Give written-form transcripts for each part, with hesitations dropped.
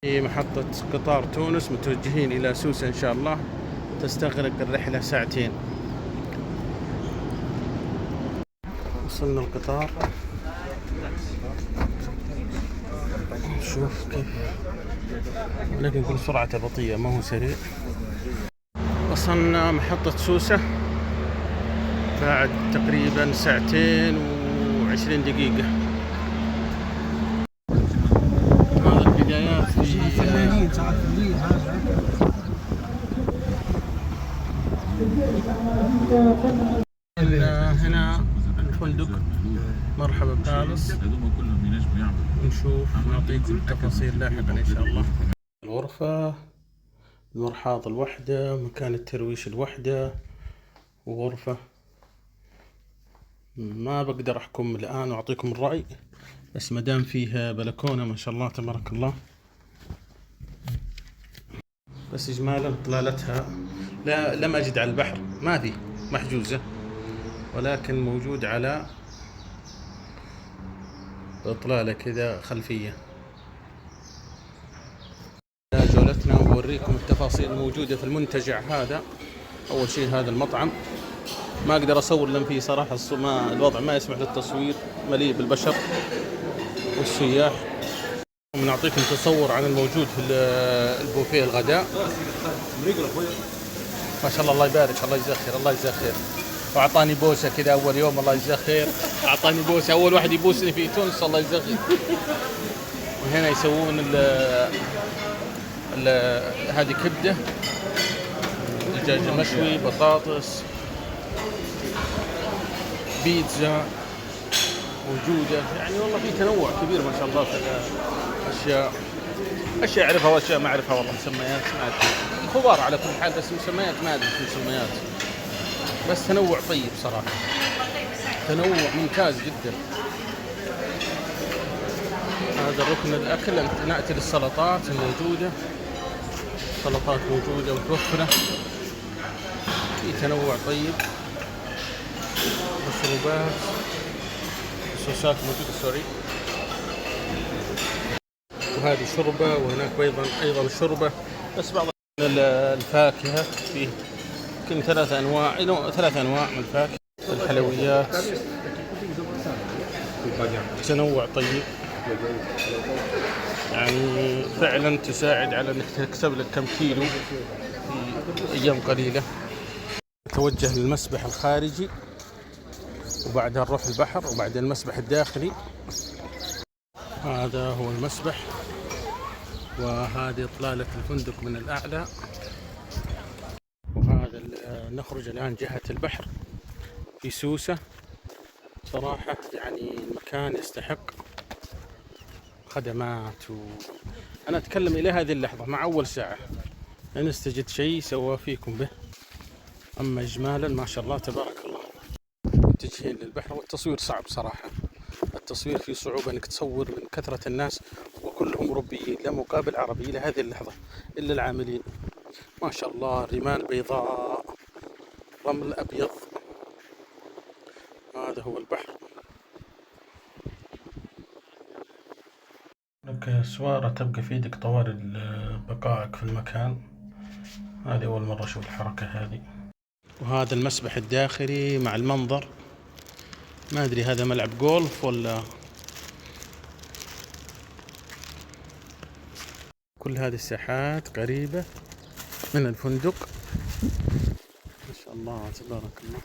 في محطة قطار تونس متوجهين إلى سوسة إن شاء الله. تستغرق الرحلة ساعتين. وصلنا القطار. شوف كيف، لكن كل سرعته بطيئة ما هو سريع. وصلنا محطة سوسة بعد تقريبا ساعتين و20 دقيقة. هذا البدايات هنا الفندق مرحبا بالاس. نشوف نعطيكم التفاصيل لاحقا ان شاء الله. الغرفة، المرحاض الوحدة، مكان الترويش الوحدة، وغرفة. ما بقدر احكم الان واعطيكم الرأي، بس مدام فيها بلكونة ما شاء الله تبارك الله. بس اجمالا اطلالتها لم اجد على البحر، ما في محجوزة، ولكن موجود على اطلالة كذا خلفية. جولتنا وبوريكم التفاصيل الموجودة في المنتجع هذا. اول شيء هذا المطعم ما اقدر اصور لان فيه صراحة الوضع ما يسمح للتصوير، مليء بالبشر والسياح. ونعطيكم تصور عن الموجود في البوفيه الغداء. ما شاء الله، الله يبارك، الله يجزاه خير، الله يجزاه خير. واعطاني بوسه كذا اول يوم، الله يجزاه خير. اعطاني بوسه، اول واحد يبوسني في تونس، الله يجزاه خير. وهنا يسوون هذه كبده، دجاج مشوي، بطاطس، بيتزا موجوده. يعني والله في تنوع كبير ما شاء الله في اشياء اعرفها واشياء ما اعرفها، والله مسميات ما ادري، خضار على كل حال، بس مسميات ما ادري شو مسميات. بس تنوع طيب صراحه، تنوع ممتاز جدا. هذا الركن الاكل. ناتي للسلطات الموجوده، سلطات موجوده متوفره، في تنوع طيب. مشروبات، الصوصات موجوده، سوري. وهذه شوربه، وهناك ايضا شوربه. بس بعض الفاكهه فيه يمكن ثلاث انواع من الفاكهه. الحلويات، تنوع طيب، يعني فعلا تساعد على انك تكسب لك كم كيلو في ايام قليله. نتوجه للمسبح الخارجي، وبعدها نروح البحر، وبعدين المسبح الداخلي. هذا هو المسبح، وهذه إطلالة الفندق من الأعلى. وهذا نخرج الآن جهة البحر في سوسة. صراحة يعني المكان يستحق خدمات. أنا أتكلم إلى هذه اللحظة مع أول ساعة إن استجد شيء سوى فيكم به. أما إجمالا ما شاء الله تبارك الله. متجهين للبحر، والتصوير صعب صراحة. التصوير فيه صعوبة انك تصور من كثرة الناس، وكلهم أوروبيين لا مقابل عربي إلى هذه اللحظة إلا العاملين. ما شاء الله، رمال بيضاء، رمل أبيض. هذا هو البحر. لك سوارة تبقى في يدك طوال بقائك في المكان. هذه أول مرة أشوف الحركة هذه. وهذا المسبح الداخلي مع المنظر. ما أدري هذا ملعب جولف ولا. كل هذه الساحات قريبة من الفندق. ما شاء الله تبارك الله.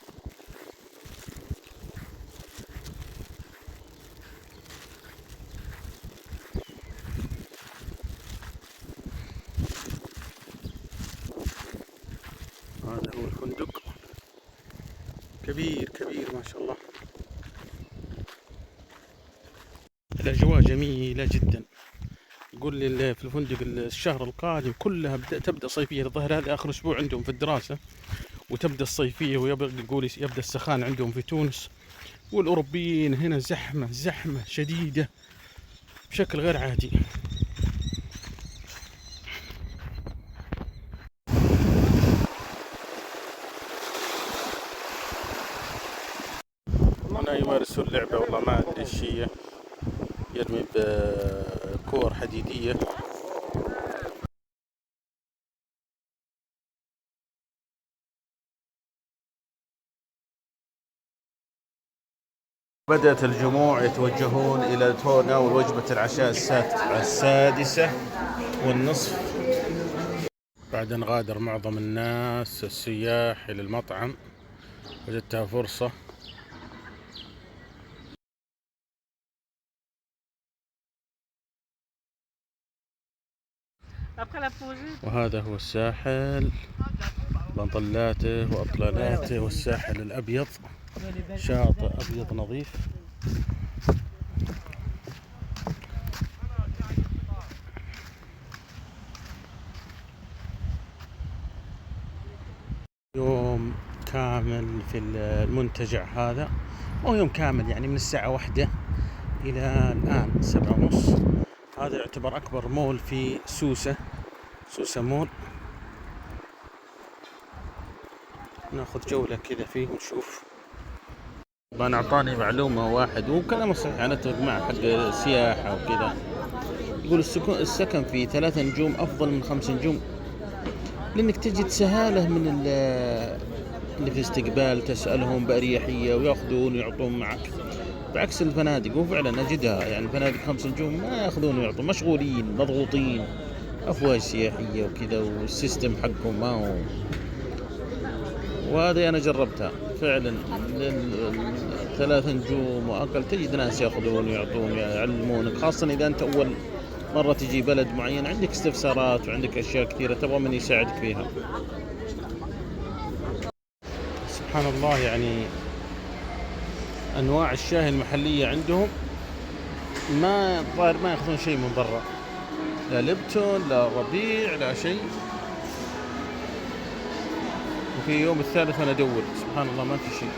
هذا هو الفندق، كبير كبير ما شاء الله. الأجواء جميلة جدا. يقول لي في الفندق الشهر القادم كلها تبدأ صيفية. الظاهر هذا آخر أسبوع عندهم في الدراسة، وتبدأ الصيفية، يقول يبدأ السخان عندهم في تونس. والأوروبيين هنا زحمة شديدة بشكل غير عادي. هنا يمارسون اللعبة، والله ما أدري إيش هي. يرمي بكور حديدية بدأت الجموع يتوجهون إلى تناول وجبة العشاء السادسة والنصف. بعد أن غادر معظم الناس السياح إلى المطعم وجدتها فرصة. وهذا هو الساحل بمطلاته وأطلالاته، والساحل الأبيض، شاطئ أبيض نظيف. يوم كامل في المنتجع هذا، أو يوم كامل يعني من الساعة 1 إلى الآن 7:30. هذا يعتبر أكبر مول في سوسة مول. ناخذ جولة كذا فيه ونشوف. طبعا أعطاني معلومة واحد وكلامه صحيح، أنا أتفق معه، حق السياحة وكذا. يقول السكن في 3 نجوم أفضل من 5 نجوم، لأنك تجد سهالة من اللي في الاستقبال، تسألهم بأريحية ويأخذون ويعطون معك، بعكس الفنادق. وفعلا أجدها يعني فنادق 5 نجوم ما يأخذون ويعطون، مشغولين مضغوطين، أفواج سياحية وكذا، والسيستم حقهم ما هو. وهذا أنا جربتها فعلا، 3 نجوم وأقل تجد ناس يأخذون ويعطون يعلمونك، خاصة إذا أنت أول مرة تجي بلد معين، عندك استفسارات وعندك أشياء كثيرة تبغى من يساعدك فيها. سبحان الله، يعني أنواع الشاي المحلية عندهم ما يأخذون شيء من برا، لا لبتون لا ربيع لا شيء. وفي يوم الثالث أنا أدور، سبحان الله ما في شيء.